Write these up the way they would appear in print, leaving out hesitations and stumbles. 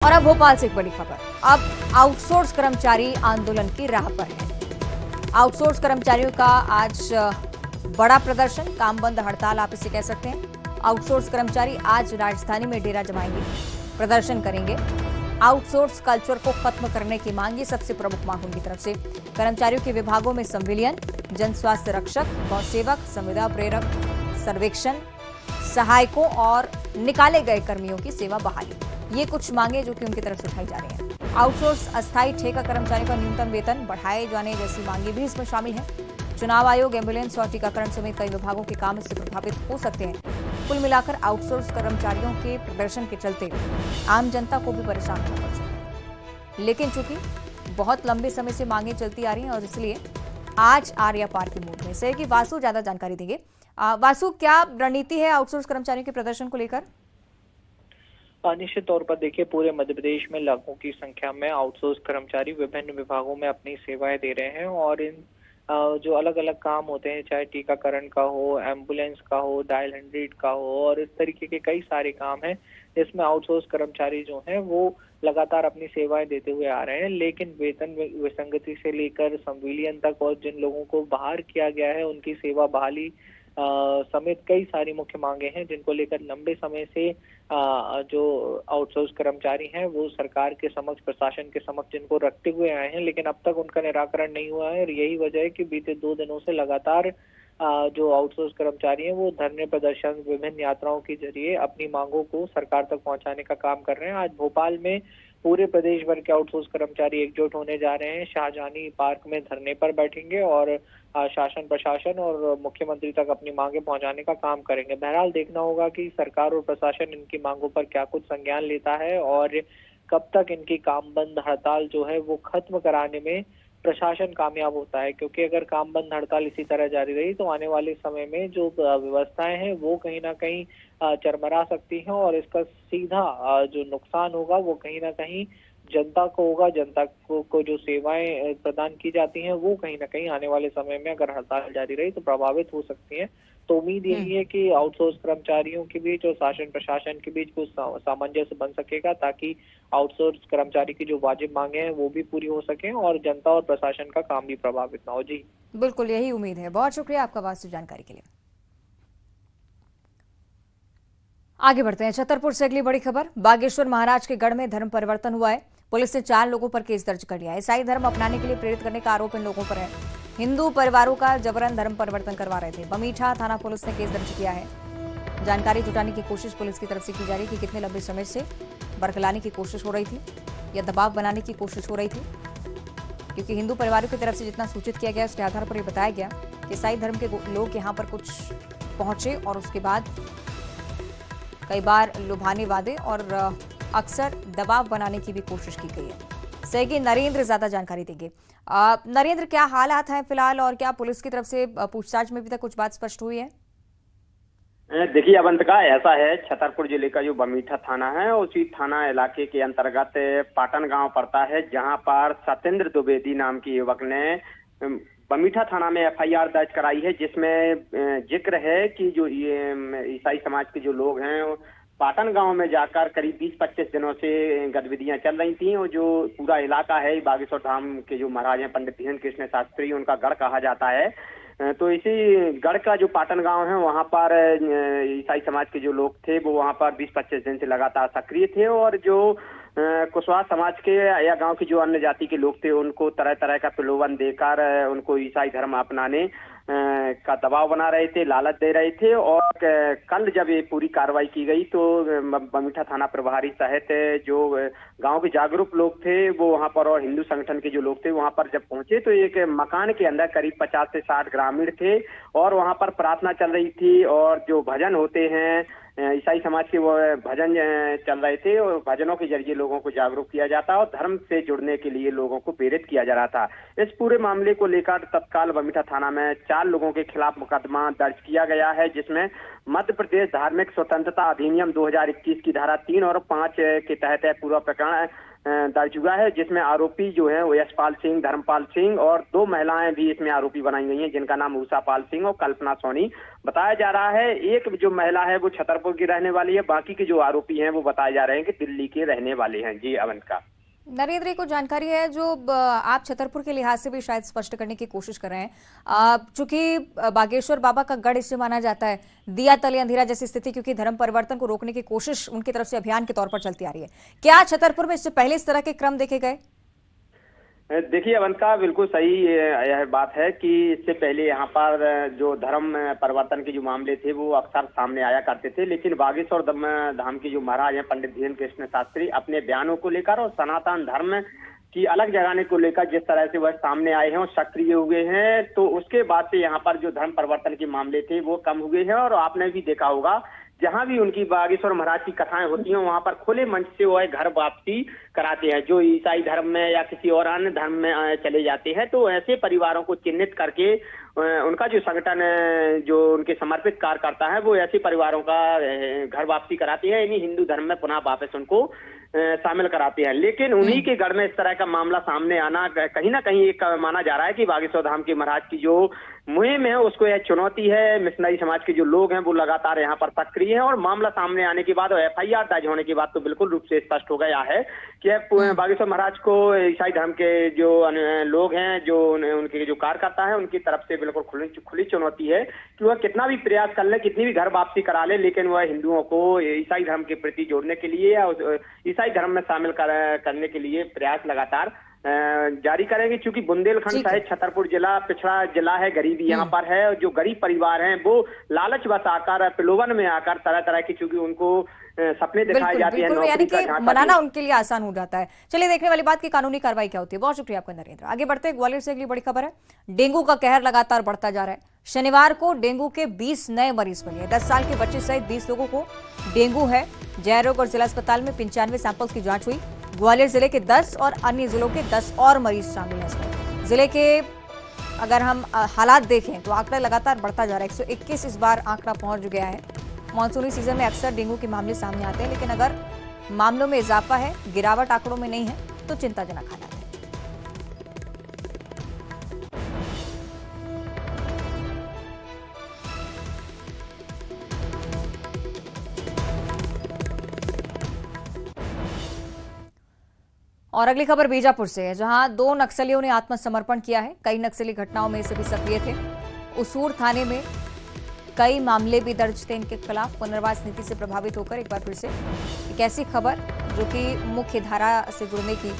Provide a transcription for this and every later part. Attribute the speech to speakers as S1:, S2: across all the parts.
S1: और अब भोपाल से एक बड़ी खबर। अब आउटसोर्स कर्मचारी आंदोलन की राह पर है। आउटसोर्स कर्मचारियों का आज बड़ा प्रदर्शन, काम बंद हड़ताल आप इसे कह सकते हैं। आउटसोर्स कर्मचारी आज राजधानी में डेरा जमाएंगे, प्रदर्शन करेंगे। आउटसोर्स कल्चर को खत्म करने की मांग, ये सबसे प्रमुख मांग उनकी तरफ से। कर्मचारियों के विभागों में संविलियन, जन स्वास्थ्य रक्षक, गौ सेवक, संविदा प्रेरक, सर्वेक्षण सहायकों और निकाले गए कर्मियों की सेवा बहाली, ये कुछ मांगे जो कि उनकी तरफ से उठाई जा रही हैं। आउटसोर्स अस्थायी ठेका कर्मचारियों का न्यूनतम वेतन बढ़ाए जाने जैसी मांगे भी इसमें शामिल हैं। चुनाव आयोग, एम्बुलेंस और टीकाकरण समेत कई विभागों के काम इससे प्रभावित हो सकते हैं। कुल मिलाकर आउटसोर्स कर्मचारियों के प्रदर्शन के चलते आम जनता को भी परेशान होना पड़ सकता है। लेकिन चूंकि बहुत लंबे समय से मांगे चलती आ रही हैं और इसलिए आज आर्या पार के मूड में से कि वासु ज्यादा जानकारी देंगे। वासु, क्या रणनीति है आउटसोर्स कर्मचारियों के प्रदर्शन को लेकर?
S2: निश्चित तौर पर देखिए, पूरे मध्य प्रदेश में लाखों की संख्या में आउटसोर्स कर्मचारी विभिन्न विभागों में अपनी सेवाएं दे रहे हैं और इन जो अलग अलग काम होते हैं, चाहे टीकाकरण का हो, एम्बुलेंस का हो, डायल 100 का हो और इस तरीके के कई सारे काम हैं जिसमें आउटसोर्स कर्मचारी जो हैं वो लगातार अपनी सेवाएं देते हुए आ रहे हैं। लेकिन वेतन विसंगति से लेकर संविलियन तक और जिन लोगों को बाहर किया गया है उनकी सेवा बहाली समेत कई सारी मुख्य मांगे हैं जिनको लेकर लंबे समय से जो आउटसोर्स कर्मचारी हैं वो सरकार के समक्ष, प्रशासन के समक्ष जिनको रखते हुए आए हैं, लेकिन अब तक उनका निराकरण नहीं हुआ है। और यही वजह है कि बीते 2 दिनों से लगातार जो आउटसोर्स कर्मचारी हैं वो धरने, प्रदर्शन, विभिन्न यात्राओं के जरिए अपनी मांगों को सरकार तक पहुंचाने का काम कर रहे हैं। आज भोपाल में पूरे प्रदेश भर के आउटसोर्स कर्मचारी एकजुट होने जा रहे हैं। शाहजहानी पार्क में धरने पर बैठेंगे और शासन, प्रशासन और मुख्यमंत्री तक अपनी मांगे पहुंचाने का काम करेंगे। बहरहाल देखना होगा कि सरकार और प्रशासन इनकी मांगों पर क्या कुछ संज्ञान लेता है और कब तक इनकी काम बंद हड़ताल जो है वो खत्म कराने में प्रशासन कामयाब होता है। क्योंकि अगर काम बंद हड़ताल इसी तरह जारी रही तो आने वाले समय में जो व्यवस्थाएं हैं वो कहीं ना कहीं चरमरा सकती हैं और इसका सीधा जो नुकसान होगा वो कहीं ना कहीं जनता को होगा। जनता को जो सेवाएं प्रदान की जाती हैं वो कहीं ना कहीं आने वाले समय में अगर हड़ताल जारी रही तो प्रभावित हो सकती हैं। तो उम्मीद यही है कि आउटसोर्स कर्मचारियों के बीच और शासन प्रशासन के बीच कुछ सामंजस्य बन सकेगा ताकि आउटसोर्स कर्मचारी की जो वाजिब मांगे हैं वो भी पूरी हो सके और जनता और प्रशासन का काम भी प्रभावित ना हो। जी
S1: बिल्कुल, यही उम्मीद है। बहुत शुक्रिया आपका वास्तु जानकारी के लिए। आगे बढ़ते हैं। छतरपुर से अगली बड़ी खबर। बागेश्वर महाराज के गढ़ में धर्म परिवर्तन हुआ है। पुलिस ने 4 लोगों पर केस दर्ज कर लिया है। ईसाई धर्म अपनाने के लिए प्रेरित करने का आरोप इन लोगों पर है। हिंदू परिवारों का जबरन धर्म परिवर्तन करवा रहे थे। बमीठा थाना पुलिस ने केस दर्ज किया है। जानकारी जुटाने की कोशिश पुलिस की तरफ से की जा रही है कि कितने लंबे समय से बरगलाने की कोशिश हो रही थी या दबाव बनाने की कोशिश हो रही थी, क्योंकि हिंदू परिवारों की तरफ से जितना सूचित किया गया उसके आधार पर यह बताया गया कि ईसाई धर्म के लोग यहाँ पर कुछ पहुंचे और उसके बाद कई बार लुभाने वादे और अक्सर दबाव बनाने की भी कोशिश की गई है। सहयोगी नरेंद्र ज्यादा जानकारी देंगे। नरेंद्र, क्या हालात हैं फिलहाल और क्या पुलिस की तरफ से पूछताछ में भी तक कुछ बात स्पष्ट हुई है?
S3: देखिए अवंतिका, ऐसा है, छतरपुर जिले का जो बमीठा थाना है उसी थाना इलाके के अंतर्गत पाटन गांव पड़ता है, जहां पर सत्येंद्र द्विवेदी नाम के युवक ने बमीठा थाना में एफआईआर दर्ज कराई है, जिसमें जिक्र है कि जो ये ईसाई समाज के जो लोग हैं पाटन गांव में जाकर करीब 20-25 दिनों से गतिविधियां चल रही थी और जो पूरा इलाका है बागेश्वर धाम के जो महाराज हैं पंडित धीरेन्द्र कृष्ण शास्त्री, उनका गढ़ कहा जाता है। तो इसी गढ़ का जो पाटन गांव है वहां पर ईसाई समाज के जो लोग थे वो वहां पर 20-25 दिन से लगातार सक्रिय थे और जो कुशवाहा समाज के या गांव की जो अन्य जाति के लोग थे उनको तरह तरह का प्रलोभन देकर उनको ईसाई धर्म अपनाने का दबाव बना रहे थे, लालच दे रहे थे। और कल जब ये पूरी कार्रवाई की गई तो बमीठा थाना प्रभारी सहित जो गांव के जागरूक लोग थे वो वहां पर और हिंदू संगठन के जो लोग थे वहां पर जब पहुंचे तो एक मकान के अंदर करीब 50 से 60 ग्रामीण थे और वहां पर प्रार्थना चल रही थी और जो भजन होते हैं ईसाई समाज के वो भजन चल रहे थे और भजनों के जरिए लोगों को जागरूक किया जाता और धर्म से जुड़ने के लिए लोगों को प्रेरित किया जा रहा था। इस पूरे मामले को लेकर तत्काल बमीठा थाना में 4 लोगों के खिलाफ मुकदमा दर्ज किया गया है, जिसमें मध्य प्रदेश धार्मिक स्वतंत्रता अधिनियम 2021 की धारा 3 और 5 के तहत पूरा प्रकरण दर्ज हुआ है, जिसमें आरोपी जो है वो यशपाल सिंह, धर्मपाल सिंह और 2 महिलाएं भी इसमें आरोपी बनाई गई हैं, जिनका नाम उषा पाल सिंह और कल्पना सोनी बताया जा रहा है। एक जो महिला है वो छतरपुर की रहने वाली है, बाकी के जो आरोपी हैं वो बताए जा रहे हैं कि दिल्ली के रहने वाले हैं। जी अवंतिका।
S1: नरेंद्र को जानकारी है जो आप छतरपुर के लिहाज से भी शायद स्पष्ट करने की कोशिश कर रहे हैं, चूंकि बागेश्वर बाबा का गढ़ इससे माना जाता है, दिया तले अंधेरा जैसी स्थिति, क्योंकि धर्म परिवर्तन को रोकने की कोशिश उनकी तरफ से अभियान के तौर पर चलती आ रही है। क्या छतरपुर में इससे पहले इस तरह के क्रम देखे गए?
S3: देखिए अवंतिका, बिल्कुल सही यह बात है कि इससे पहले यहाँ पर जो धर्म परिवर्तन के जो मामले थे वो अक्सर सामने आया करते थे, लेकिन बागेश्वर धाम के जो महाराज हैं पंडित धीरेन्द्र कृष्ण शास्त्री अपने बयानों को लेकर और सनातन धर्म की अलग जगाने को लेकर जिस तरह से वह सामने आए हैं और सक्रिय हुए हैं, तो उसके बाद से यहाँ पर जो धर्म परिवर्तन के मामले थे वो कम हुए हैं। और आपने भी देखा होगा जहां भी उनकी बागेश्वर महाराज की कथाएं होती हैं वहां पर खुले मंच से वो घर वापसी कराते हैं। जो ईसाई धर्म में या किसी और अन्य धर्म में चले जाते हैं तो ऐसे परिवारों को चिन्हित करके उनका जो संगठन जो उनके समर्पित कार्यकर्ता है वो ऐसे परिवारों का घर वापसी कराते हैं, यानी हिंदू धर्म में पुनः वापस उनको शामिल कराते हैं। लेकिन उन्हीं के घर में इस तरह का मामला सामने आना कहीं ना कहीं एक माना जा रहा है कि बागेश्वर धाम के महाराज की जो मुहिम है उसको यह चुनौती है। मिशनरी समाज के जो लोग हैं वो लगातार यहाँ पर सक्रिय हैं और मामला सामने आने के बाद और FIR दर्ज होने के बाद तो बिल्कुल रूप से स्पष्ट हो गया है कि बागेश्वर महाराज को ईसाई धर्म के जो लोग हैं, जो उनके जो कार्यकर्ता है, उनकी तरफ से बिल्कुल खुली चुनौती है कि वह कितना भी प्रयास कर ले, कितनी भी घर वापसी करा ले, लेकिन वह हिंदुओं को ईसाई धर्म के प्रति जोड़ने के लिए या ईसाई धर्म में शामिल करने के लिए प्रयास लगातार जारी करेंगे। क्योंकि बुंदेलखंड सहित छतरपुर जिला पिछड़ा जिला है, गरीबी यहाँ पर है। जो गरीब परिवार हैं वो लालच बस आकर प्रलोभन में आकर तरह तरह की, चूंकि उनको सपने दिखाए जाते हैं,
S1: यानी कि मनाना उनके लिए आसान हो जाता है। चलिए देखने वाली बात की कानूनी कार्रवाई क्या होती है। बहुत शुक्रिया आपका नरेंद्र। आगे बढ़ते हैं, ग्वालियर से अगली बड़ी खबर है। डेंगू का कहर लगातार बढ़ता जा रहा है। शनिवार को डेंगू के 20 नए मरीज मिले। 10 साल के बच्चे सहित 20 लोगों को डेंगू है। जय रोग और जिला अस्पताल में 95 सैंपल्स की जांच हुई। ग्वालियर जिले के 10 और अन्य जिलों के 10 और मरीज शामिल हैं इसमें। जिले के अगर हम हालात देखें तो आंकड़ा लगातार बढ़ता जा रहा है। 121 इस बार आंकड़ा पहुंच गया है। मानसूनी सीजन में अक्सर डेंगू के मामले सामने आते हैं, लेकिन अगर मामलों में इजाफा है, गिरावट आंकड़ों में नहीं है, तो चिंताजनक हालात है। और अगली खबर बीजापुर से है, जहां 2 नक्सलियों ने आत्मसमर्पण किया है। कई नक्सली घटनाओं में सभी सक्रिय थे। उसूर थाने में कई मामले भी दर्ज थे इनके खिलाफ। पुनर्वास नीति से प्रभावित होकर एक बार फिर से एक ऐसी खबर जो कि मुख्य धारा से जुड़ने की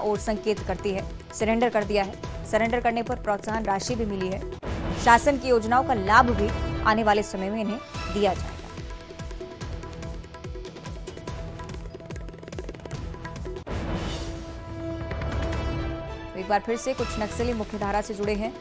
S1: ओर संकेत करती है। सरेंडर कर दिया है। सरेंडर करने पर प्रोत्साहन राशि भी मिली है। शासन की योजनाओं का लाभ भी आने वाले समय में इन्हें दिया जाएगा। एक बार फिर से कुछ नक्सली मुख्यधारा से जुड़े हैं।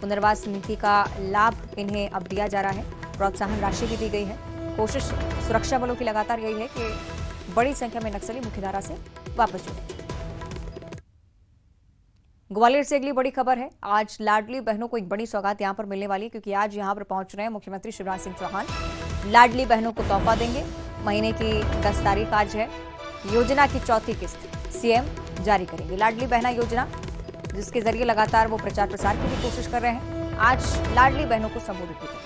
S1: पुनर्वास नीति का लाभ इन्हें अब दिया जा रहा है। प्रोत्साहन राशि भी दी गई है। कोशिश सुरक्षा बलों की लगातार यही है कि बड़ी संख्या में नक्सली मुख्यधारा से वापस जुड़े। ग्वालियर से अगली बड़ी खबर है। आज लाडली बहनों को एक बड़ी सौगात यहां पर मिलने वाली है, क्योंकि आज यहां पर पहुंच रहे हैं मुख्यमंत्री शिवराज सिंह चौहान। लाडली बहनों को तोहफा देंगे। महीने की 10 तारीख आज है। योजना की 4थी किस्त सीएम जारी करेंगे। लाडली बहना योजना, जिसके जरिए लगातार वो प्रचार प्रसार की भी कोशिश कर रहे हैं, आज लाडली बहनों को संबोधित भी करेंगे।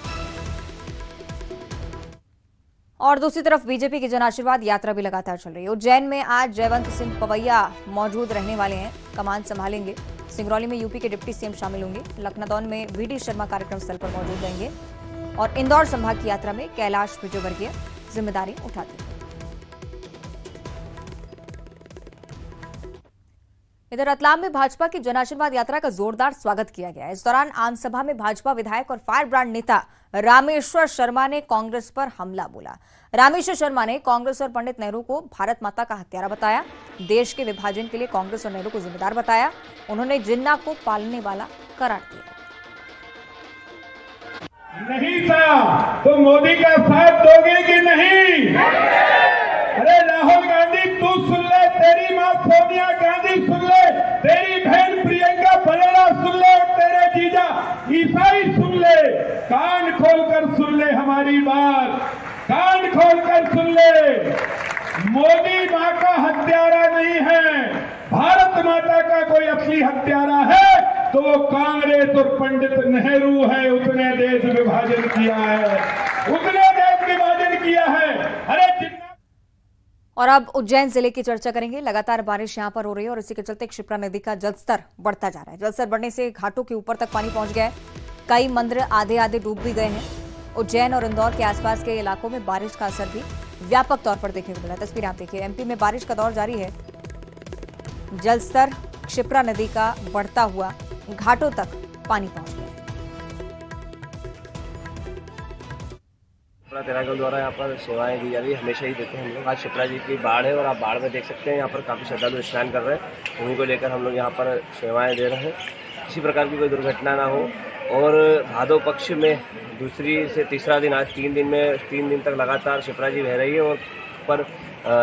S1: और दूसरी तरफ बीजेपी की जन आशीर्वाद यात्रा भी लगातार चल रही है। उज्जैन में आज जयवंत सिंह पवैया मौजूद रहने वाले हैं, कमान संभालेंगे। सिंगरौली में यूपी के डिप्टी सीएम शामिल होंगे। लखनदौन में वीडी शर्मा कार्यक्रम स्थल पर मौजूद रहेंगे। और इंदौर संभाग की यात्रा में कैलाश विजयवर्गीय जिम्मेदारी उठाते हैं। इधर रतलाम में भाजपा की जन आशीर्वाद यात्रा का जोरदार स्वागत किया गया। इस दौरान आमसभा में भाजपा विधायक और फायर ब्रांड नेता रामेश्वर शर्मा ने कांग्रेस पर हमला बोला। रामेश्वर शर्मा ने कांग्रेस और पंडित नेहरू को भारत माता का हत्यारा बताया। देश के विभाजन के लिए कांग्रेस और नेहरू को जिम्मेदार बताया। उन्होंने जिन्ना को पालने वाला करार दिया।
S4: नहीं था तो मोदी का साथ दोगे कि नहीं? अरे राहुल गांधी तू सुन ले, तेरी मां सोनिया गांधी सुन ले, तेरी बहन प्रियंका बलेला सुन ले, तेरे जीजा ईसाई सुन ले। कान खोलकर सुन ले हमारी बात, कान खोलकर सुन ले। मोदी मां का हत्यारा नहीं है। मानवता का कोई असली हत्यारा है तो वो कांग्रेस और पंडित नेहरू है। उसने देश विभाजन किया है, उसने देश विभाजन किया है। अरे
S1: और अब उज्जैन जिले की चर्चा करेंगे। लगातार बारिश यहां पर हो रही है और इसी के चलते क्षिप्रा नदी का जलस्तर बढ़ता जा रहा है। जलस्तर बढ़ने से घाटों के ऊपर तक पानी पहुंच गया है। कई मंदिर आधे आधे डूब भी गए हैं। उज्जैन और इंदौर के आसपास के इलाकों में बारिश का असर भी व्यापक तौर पर देखने को मिला। तस्वीरें आप देखिए, एमपी में बारिश का दौर जारी है। जलस्तर क्षिप्रा नदी का बढ़ता हुआ घाटों तक पानी पहुंच गया।
S5: तेरागल द्वारा यहाँ पर सेवाएं दी जा रही है, हमेशा ही देते हैं हम लोग। आज क्षिप्रा जी की बाढ़ है और आप बाढ़ में देख सकते हैं यहाँ पर काफ़ी श्रद्धालु स्नान कर रहे हैं। उन्हीं को लेकर हम लोग यहाँ पर सेवाएं दे रहे हैं, किसी प्रकार की कोई दुर्घटना ना हो। और भादो पक्ष में दूसरी से तीसरा दिन, आज 3 दिन तक लगातार क्षिप्रा जी बह रही है और पर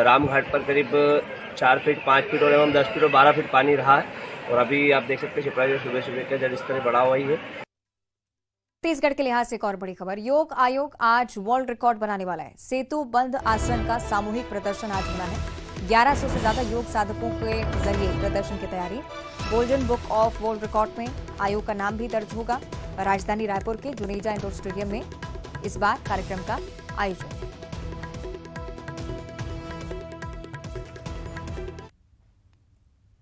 S5: रामघाट पर करीब 4 फीट, 5 फीट और एवं 10 फीट और 12 फीट पानी रहा है। और अभी आप देख सकते हैं क्षिप्रा जी सुबह सुबह का जल स्तर बढ़ा हुआ ही है।
S1: छत्तीसगढ़ के लिहाज से एक और बड़ी खबर, योग आयोग आज वर्ल्ड रिकॉर्ड बनाने वाला है। सेतु बंद आसन का सामूहिक प्रदर्शन आज होना है। 1100 से ज्यादा योग साधकों के जरिए प्रदर्शन की तैयारी। Golden book of world record में आयोग का नाम भी दर्ज होगा। राजधानी रायपुर के जुनेजा इंडोर स्टेडियम में इस बार कार्यक्रम का आयोजन है।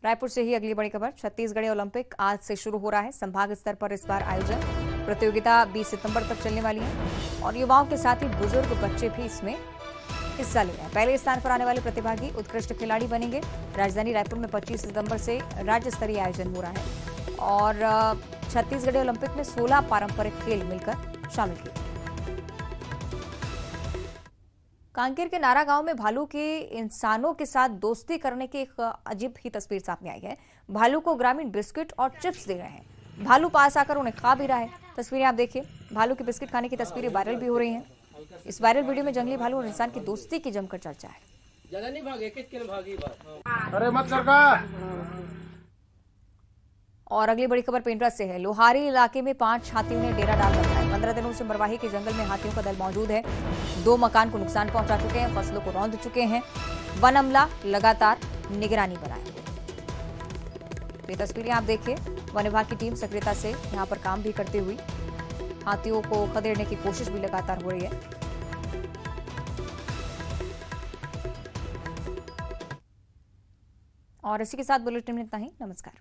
S1: रायपुर से ही अगली बड़ी खबर, छत्तीसगढ़ी ओलंपिक आज से शुरू हो रहा है। संभाग स्तर पर इस बार आयोजन, प्रतियोगिता 20 सितंबर तक चलने वाली है और युवाओं के साथ ही बुजुर्ग बच्चे भी इसमें हिस्सा ले रहे हैं। पहले स्थान पर आने वाले प्रतिभागी उत्कृष्ट खिलाड़ी बनेंगे। राजधानी रायपुर में 25 सितंबर से राज्य स्तरीय आयोजन हो रहा है और छत्तीसगढ़ी ओलंपिक में 16 पारंपरिक खेल मिलकर शामिल किए। कांकेर के नारा गांव में भालू के इंसानों के साथ दोस्ती करने की एक अजीब ही तस्वीर सामने आई है। भालू को ग्रामीण बिस्किट और चिप्स दे रहे हैं। भालू पास आकर उन्हें खा भी रहा है। तस्वीरें आप देखिए, भालू के बिस्किट खाने की तस्वीरें वायरल भी हो रही हैं। इस वायरल वीडियो में जंगली भालू और इंसान की दोस्ती की जमकर चर्चा है।
S6: अरे मत सरका।
S1: और अगली बड़ी खबर पेंड्रा से है। लोहारी इलाके में 5 हाथियों ने डेरा डाल रखा है। 15 दिनों से मरवाही के जंगल में हाथियों का दल मौजूद है। 2 मकान को नुकसान पहुंचा चुके हैं, फसलों को रौंद चुके हैं। वन अमला लगातार निगरानी बनाए हुए। ये तस्वीरें आप देखिए, वन विभाग की टीम सक्रियता से यहां पर काम भी करती हुई हाथियों को खदेड़ने की कोशिश भी लगातार हो रही है। और इसी के साथ बुलेटिन में इतना ही। नमस्कार।